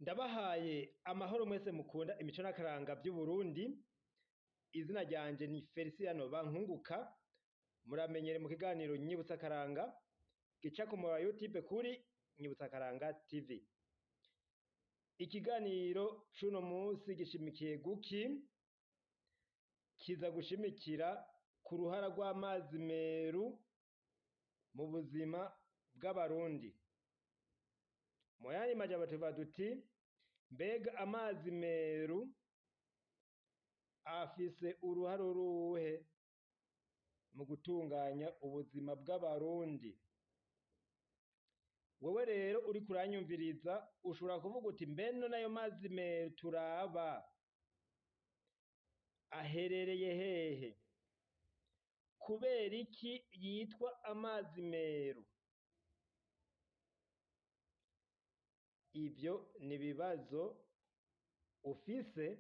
Ndabahaye amahoro mwese mukunda imico n'akaranga vy'Uburundi. Izina ryanje ni Feliciano Bankunguka. Muramenyere mu kiganiro Nyibutsa Akaranga gica ku murongo wa YouTube kuri Nyibutsa Akaranga TV. Ikiganiro c'uno musi gishimikiye guki? Kiza gushimikira ku ruhara rw'amazi meru mu buzima bw'Abarundi. Mu yandi majambo tuvuga duti mbega amazi meru afise uruhara uruhe mu gutunganya ubuzima bw'Abarundi? Wewe rero uriko uranyumviriza ushobora kuvuga uti mbe none ayo mazi meru turaba aherereye hehe? Kubera iki yitwa amazi meru? Ivyo ni ibibazo ufise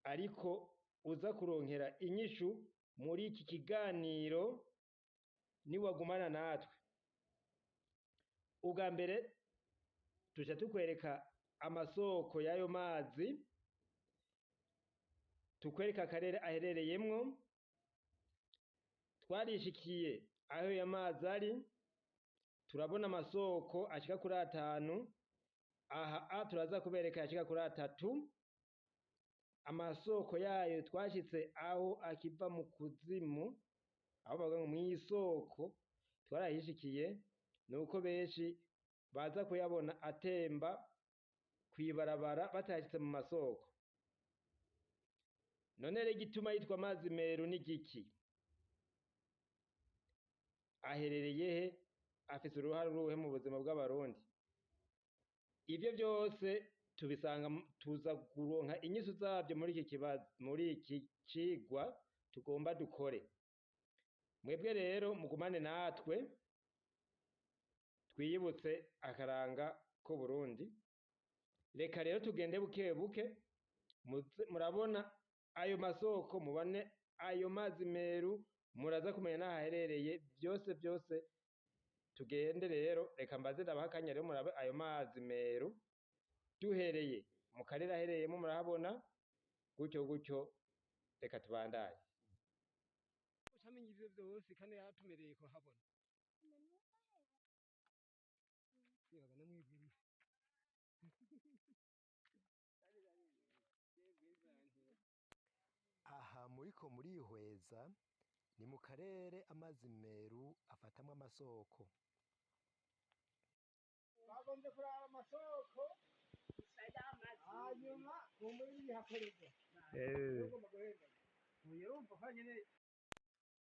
ariko uza kuronkera inyishu muri iki kiganiro niwagumana natwe. Ubwa mbere tuca tukwereka amasoko y'ayo mazi, tukwereka akarere aherereyemwo, twarishikiye aho ayo mazi ari, turabona amasoko ashika kuri 5, aha turaza kubereka ashika kuri 3. Amasoko yayo twashitse aho akiva mu kuzimu, aho bavuga ngo mw'isoko twarahishikiye, nuko benshi baza kuyabona atemba kw'ibarabara batashitse mu masoko. None rero igituma yitwa amazi meru ni giki? Aherereye he? Afise uruhara uruhe mu buzima bw'Abarundi? Ivyo vyose tubisanga tuza kuronka inyishu zavyo muri iki cigwa tugomba dukore. Mwebwe rero mugumane natwe twiyibutse akaranga ko Burundi. Reka rero tugende buke buke, murabona ayo masoko, mubone ayo mazi meru, muraza kumenya n'ahaherereye vyose. Tugende rero, reka mbaze ndabaha akanya rero murabe ayo mazi meru. Duhereye mu karere aherereyemo murahabona, gutyo reka tubandanye. Ucamenye ivyo vyose kandi yatumereye ko habona. Aha muriko murihweza ni mu karere amazi meru afatamwo amasoko. Bagombye kuraba amasoko hanyuma umurindi hakorerwa.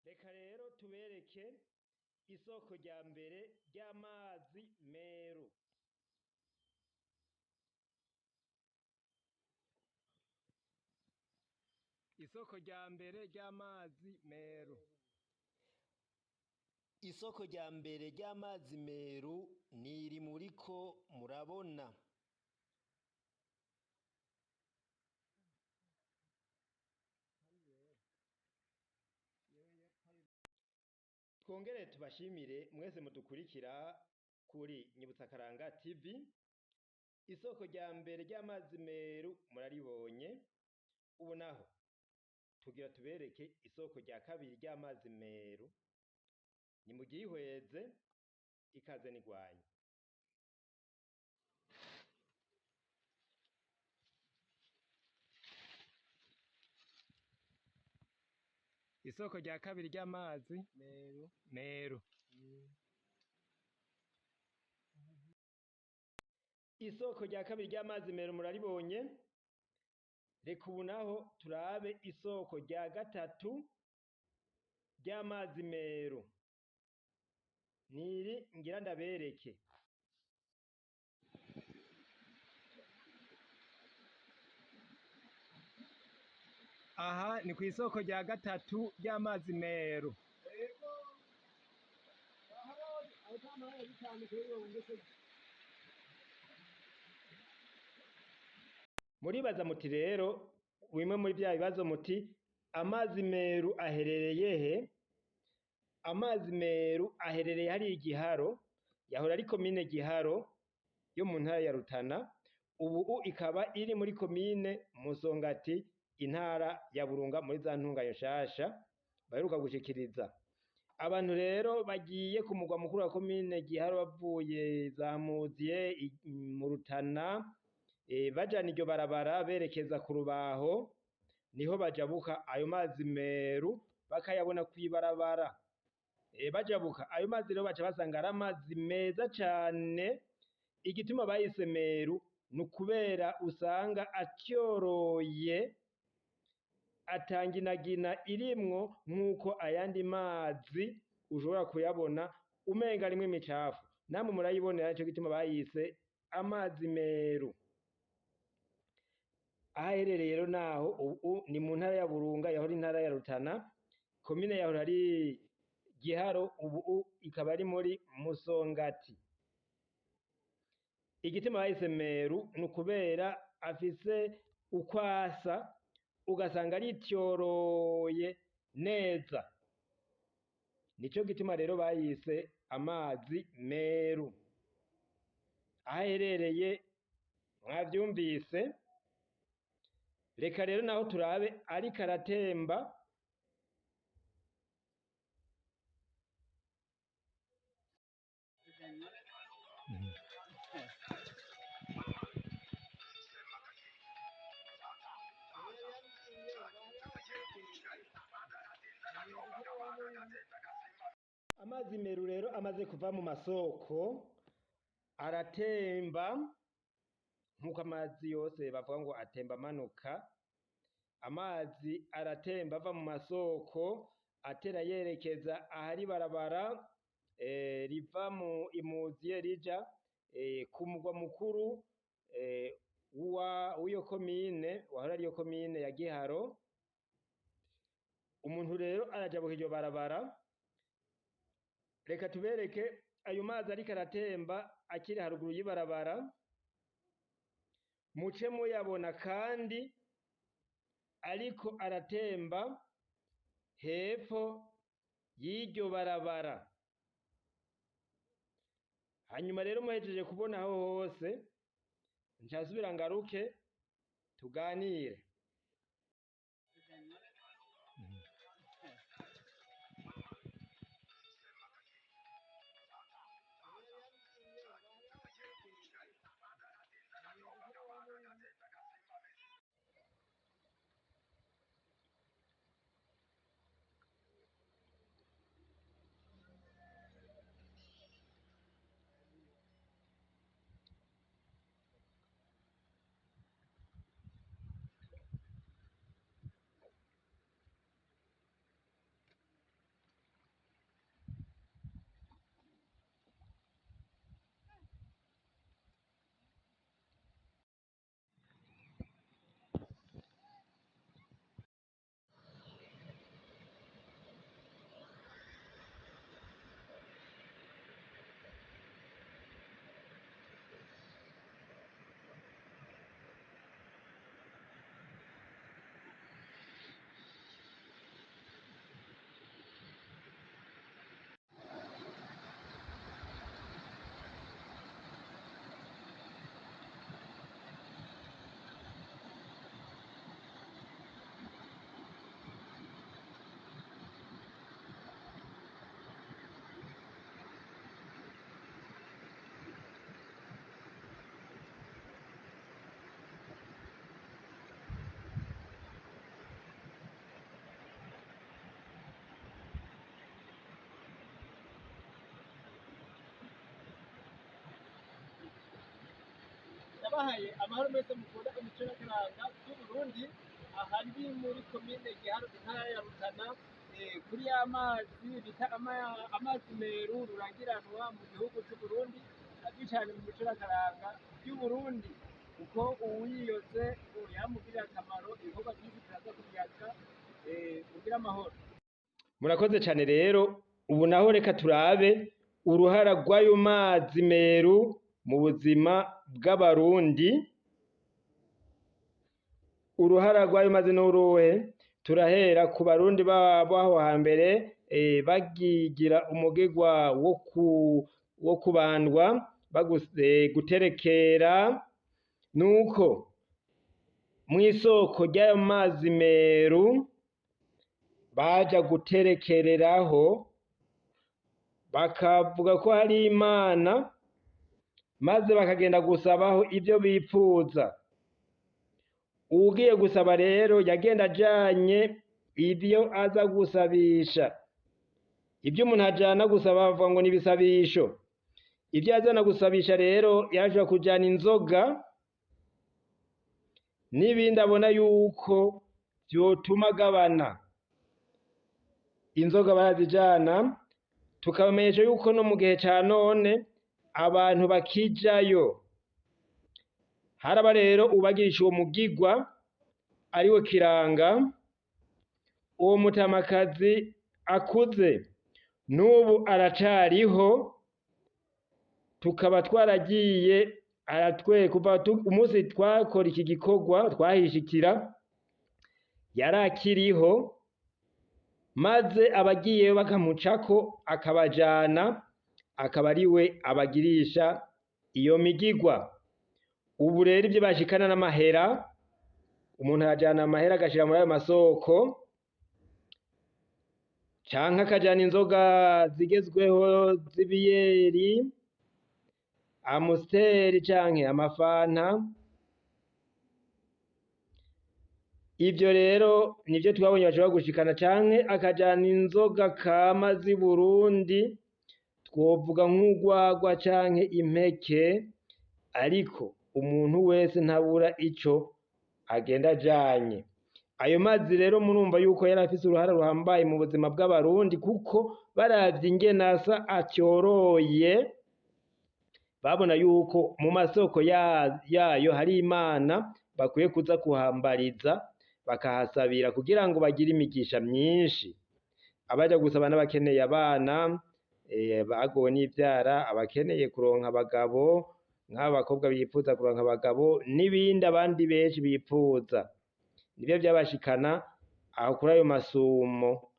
Reka rero tubereke isoko rya mbere ry'amazi meru. Isoko rya mbere ry'amazi meru. Isoko rya mbere ry'amazi meru niri muriko murabona. Twongere tubashimire mwese mudukurikira kuri Nyibutsa Akaranga TV. Isoko rya mbere ry'amazi meru muraribonye. Ubu naho tugira tubereke isoko rya kabiri ry'amazi meru. Ni mugihweze ikaze nigwanye. Isoko rya kabiri ry'amazi meru. Isoko rya kabiri ry'amazi meru muraribonye. Reka ubu naho turabe isoko rya gatatu ry'amazi meru. Niri ngira ndabereke. Aha ni kw'isoko rya gatatu ry'amazi meru. Muribaza muti rero bimwe muri bya bibazo muti amazi meru aherereye he? Amazi meru aherereye hari Giharo, yahora ari komine Giharo yo mu ntara ya Rutana. ubu ikaba iri muri komine Musongati intara ya Burunga muri za ntungayo nshasha baheruka gushikiriza. Abantu rero bagiye ku mugwa mukuru wa komine Giharo bavuye za Muziye mu Rutana bajana iryo barabara berekeza ku Rubaho niho bajabuka ayo mazi meru bakayabona kw'ibarabara. Bajabuka ayo mazi rero baca basanga ari amazi meza cane. Igituma bayise meru ni ukubera usanga atyoroye atanginagina irimwo nk'uko ayandi mazi ushobora kuyabona umenga rimwe imicafu. Namwe murayibonera nico gituma bayise amazi meru. Aho aherereye rero naho ubu ni mu ntara ya Burunga, yahora intara ya Rutana, komine yahora ari Giharo, ubu ikaba ari muri Musongati. Igituma bayise meru ni ukubera afise uko asa ugasanga arityoroye neza, nico gituma rero bayise amazi meru. Aho aherereye mwavyumvise. Reka rero naho turabe ariko aratemba. Amazi meru rero amaze kuva mu masoko aratemba nk'uko amazi yose bavuga ngo atemba amanuka. Amazi aratemba ava mu masoko atera yerekeza ahari barabara riva mu Imuziye rija ku mugwa mukuru w'iyo komine wahora ariyo komine ya Giharo. Umuntu rero arajabuka iryo barabara. Reka tubereke ayo mazi ariko aratemba akiri haruguru y'ibarabara, muce muyabona kandi ariko aratemba hepfo y'iryo barabara. Hanyuma rero muhejeje kubona aho hose ncasubira ngaruke tuganire. Ndabahaye amahoro mwese mukunda imico n'akaranga by'Uburundi. Aha ndi muri komine Giharo intara ya Rutana, kuri y'amazi bita amazi meru rurangiranwa mu gihugu c'Uburundi, azwi cane mu mico n'akaranga by'Uburundi, kuko uwuyiyotse yamugirira akamaro. Ibikorwa vyinshi biraza kuyaga. Mugira amahoro. Murakoze cane rero. Ubu naho reka turabe uruhara rw'ayo mazi meru mu buzima bw'abarundi. Uruhara rw'ayo mazi n'uruhe? Turahera ku barundi baho hambere bagigira umugigwa wo kubandwa guterekera nuko mw'isoko ry'ayo mazi meru baja guterekereraho bakavuga ko hari Imana, maze bakagenda gusabaho ibyo bipfuza. Ugiye gusaba rero yagenda ajanye ibyo aza gusabisha. Ibyo umuntu ajana gusaba bavuga ngo n'ibisabisho. Ibyo azana gusabisha rero yashobora kujana inzoga n'ibindi abona yuko vyotuma agabana. Inzoga barazijana, tukabamenyesha yuko no mu gihe ca none abantu bakijayo. Haraba rero ubagirisha uwo mugigwa ariwe kiranga, uwo mutamakazi akuze n'ubu aracariho, tukaba twaragiye kuva umunsi twakora iki gikorwa twahishikira yarakiriho, maze abagiyeyo bakamucako akabajana, akaba ariwe abagirisha iyo migigwa. Ubu rero ibyo bashikana n'amahera, umuntu arajana amahera agashira muri ayo masoko, canke akajana inzoga zigezweho z'ibiyeri, amusiteri canke amafanta. Ivyo rero nivyo twabonye bashobora gushikana, canke akajana inzoga kama z'i Burundi, twovuga nk'urwagwa canke impeke, ariko umuntu wese ntabura ico agenda ajanye. Ayo mazi rero murumva yuko yari afise uruhara ruhambaye mu buzima bw'abarundi, kuko baravye ingene asa atyoroye, babona yuko mu masoko yayo hari Imana bakwiye kuza kuhambariza bakahasabira kugira ngo bagire imigisha myinshi. Abaja gusaba n'abakeneye abana, bagowe n'ivyara, abakeneye kuronka abagabo, nk'abakobwa bipfuza kuronka abagabo, n'ibindi abandi benshi bipfuza. Nivyo vyabashikana aho kuri ayo masumo.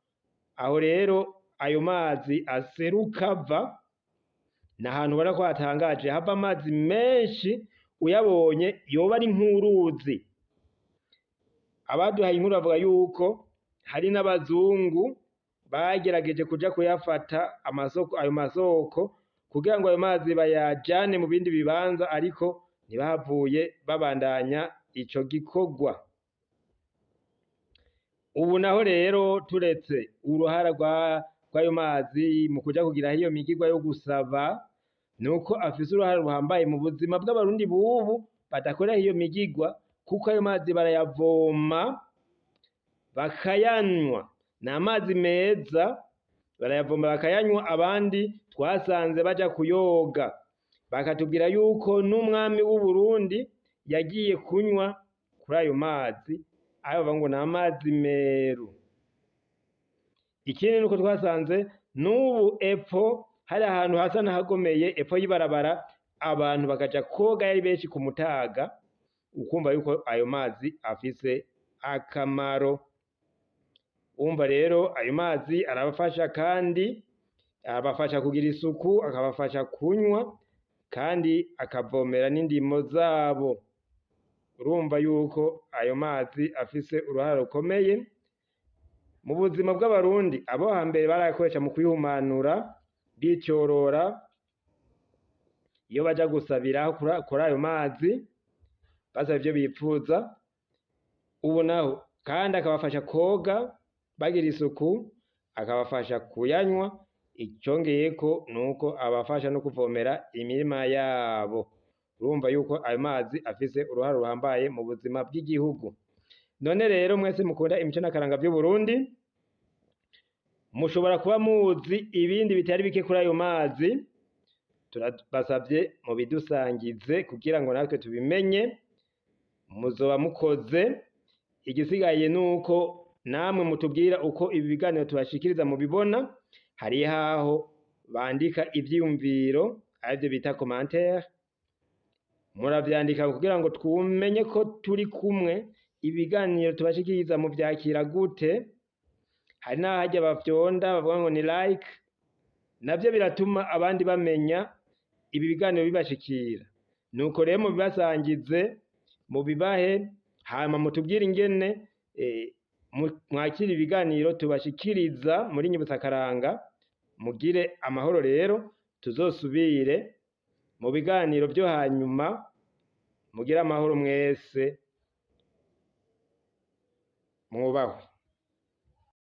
Aho rero ayo mazi aseruka ava, ni ahantu ubona ko hatangaje, hava amazi menshi, uyabonye yoba ari nk'uruzi. Abaduhaye inkuru bavuga yuko hari n'abazungu bagerageje kuja kuyafata ayo masoko kugira ngo ayo mazi bayajane mu bindi bibanza, ariko ntibahavuye babandanya ico gikorwa. Ubu naho rero turetse uruhara rw'ayo mazi mu kuja kugira iyo migigwa yo gusaba, nuko afise uruhara ruhambaye mu buzima bw'abarundi bubu badakorera iyo migigwa, kuko ayo mazi barayavoma bakayanywa. Ni amazi meza, barayavoma bakayanywa. Abandi twasanze baja kuyoga, bakatubwira yuko n'umwami w'u Burundi yagiye kunywa kuri ayo mazi, ayo bavuga ngo ni amazi meru. Ikindi nuko twasanze n'ubu epfo hari ahantu hasa n'ahagomeye, epfo y'ibarabara, abantu bakaja koga yari benshi ku mutaga, ukumva yuko ayo mazi afise akamaro. Umva rero ayo mazi arabafasha, kandi abafasha kugira isuku, akabafasha kunywa, kandi akavomera n'indimo zabo. Urumva yuko ayo mazi afise uruhara rukomeye mu buzima bw'abarundi. Abo hambere barayakoresha mu kwihumanura, bityorora, iyo baja gusabira kuri ayo mazi basaba ivyo bipfuza. Ubu naho kandi akabafasha koga bagira isuku, akabafasha kuyanywa, icongeyeko nuko abafasha no kuvomera imirima yabo. Urumva yuko ayo mazi afise uruhara ruhambaye mu buzima bw'igihugu. None rero mwese mukunda imico n'akaranga vy'u Burundi, mushobora kuba muzi ibindi bitari bike kuri ayo mazi. Turabasavye mubidusangize kugira ngo natwe tubimenye, muzoba mukoze. Igisigaye nuko namwe mutubwira uko ibi biganiro tubashikiriza mubibona. Hari haho bandika ivyiyumviro, arivyo bita commentaire, muravyandika kugira ngo twumenye ko turi kumwe. Ibiganiro tubashikiriza mu vyakira gute. Hari n'ahajya bafyonda bavuga ngo ni like, navyo biratuma abandi bamenya ibi biganiro bibashikira. Nuko rero mubibasangize, mubibahe, hama mutubwire ingene mwakira ibiganiro tubashikiriza muri Nyibutsakaranga. Mugire amahoro rero, tuzosubire mu biganiro byo hanyuma. Mugire amahoro mwese, mwubahwe.